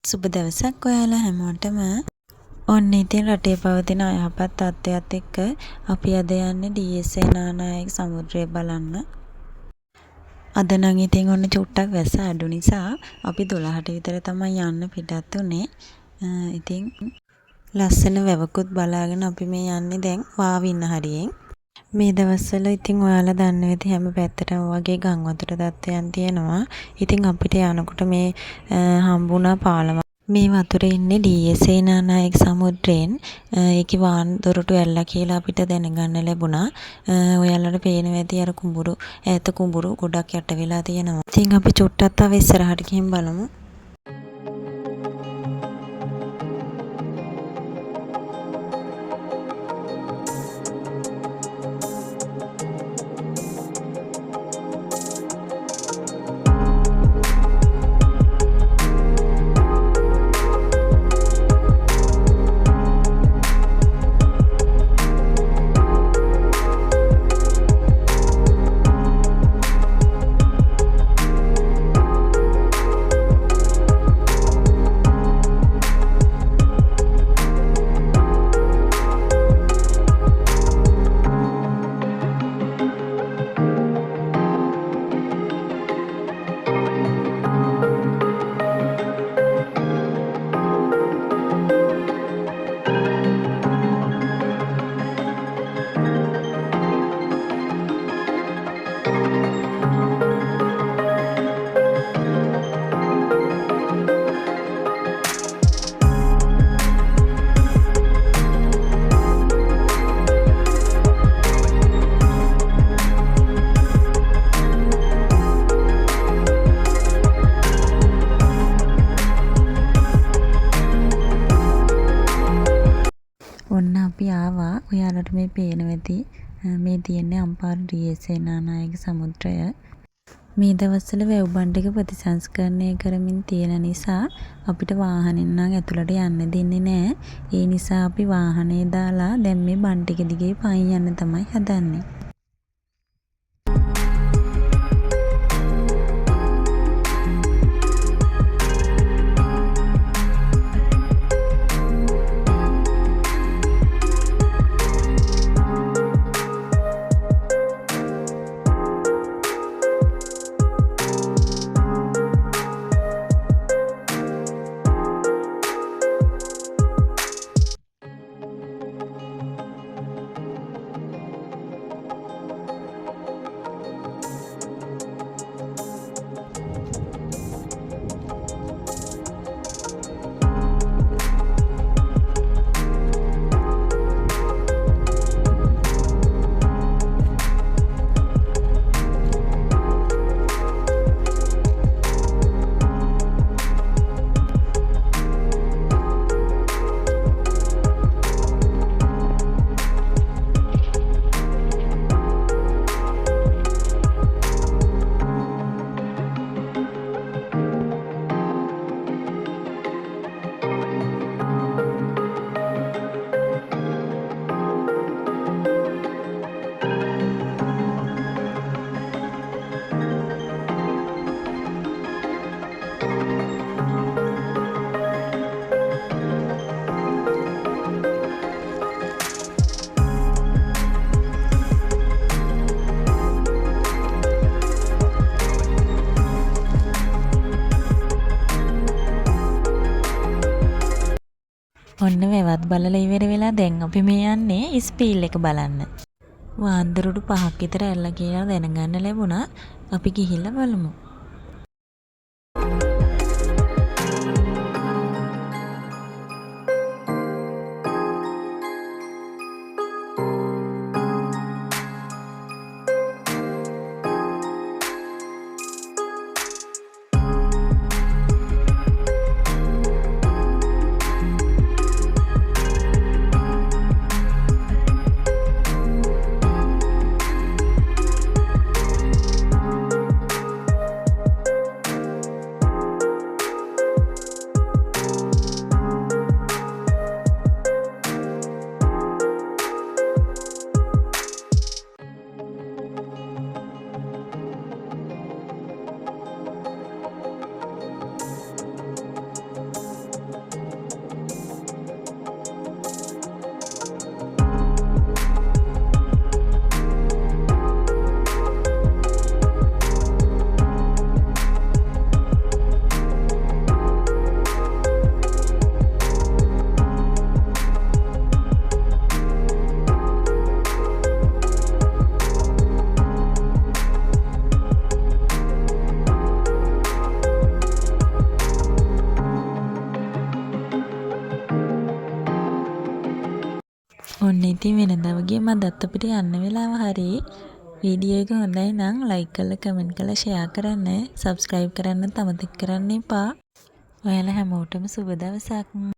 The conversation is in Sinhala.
සුබ දවසක් ඔයාලා හැමෝටම. ඔන්න ඉතින් රටේ පවතින අයහපත් තත්ත්වයක් එක්ක අපි අද යන්නේ DSA නානායක සමුද්‍රය බලන්න. අද නම් ඉතින් ඔන්න චුට්ටක් වැස්ස අඩු නිසා අපි 12ට විතර තමයි යන්න පිටත් උනේ. ඉතින් ලස්සන වැවකුත් බලාගෙන අපි මේ යන්නේ දැන් වාවින්න හරියෙන්. මේ දවස්වල ඉතින් ඔයාලා දන්නවා ඇති හැම පැත්තටම වගේ ගම් වතුර තත්ත්වයන් තියෙනවා. ඉතින් අපිට යනකොට මේ හම්බුණා පාලම. මේ වතුරේ ඉන්නේ DSA නානායක සමුද්‍රයෙන්. ඒකේ වාන් දොරටු ඇල්ලා කියලා අපිට දැනගන්න ලැබුණා. ඔයාලට පේනවා ඇති අර කුඹුරු ඈත කුඹුරු ගොඩක් යට වෙලා තියෙනවා. ඉතින් අපි චුට්ටක් තව ඉස්සරහට ගිහින් බලමු. ඔන්න අපි ආවා. ඔයාලට මේ පේනවා ඇති මේ තියෙන්නේ අම්පාර DSA නානායක සමුද්‍රය. මේ දවස්වල වැව් බන්ඩ් එක ප්‍රතිසංස්කරණය කරමින් තියෙන නිසා අපිට වාහනෙන් නම් ඇතුළට යන්න දෙන්නේ නැහැ. ඒ නිසා අපි වාහනේ දාලා දැන් මේ බන්ඩ් එක දිගේ පයින් යන්න තමයි හදන්නේ. ඔන්න වැවත් බලලා ඉවර වෙලා දැන් අපි මේ යන්නේ ස්පීල් එක බලන්න. වාන්දරුඩු 5ක් විතර ඇල්ලා කියලා දැනගන්න ලැබුණා. අපි ගිහිල්ලා බලමු. ඔන්න ඉතින් වෙනදා වගේ මදත් අපිට යන්න වෙලාව හරි. වීඩියෝ එක හොඳයි නම් ලයික් කරලා කමෙන්ට් කරලා ෂෙයා කරන්න. සබ්ස්ක්‍රයිබ් කරන්නත් අමතක කරන්න එපා. ඔයාලා හැමෝටම සුබ දවසක්.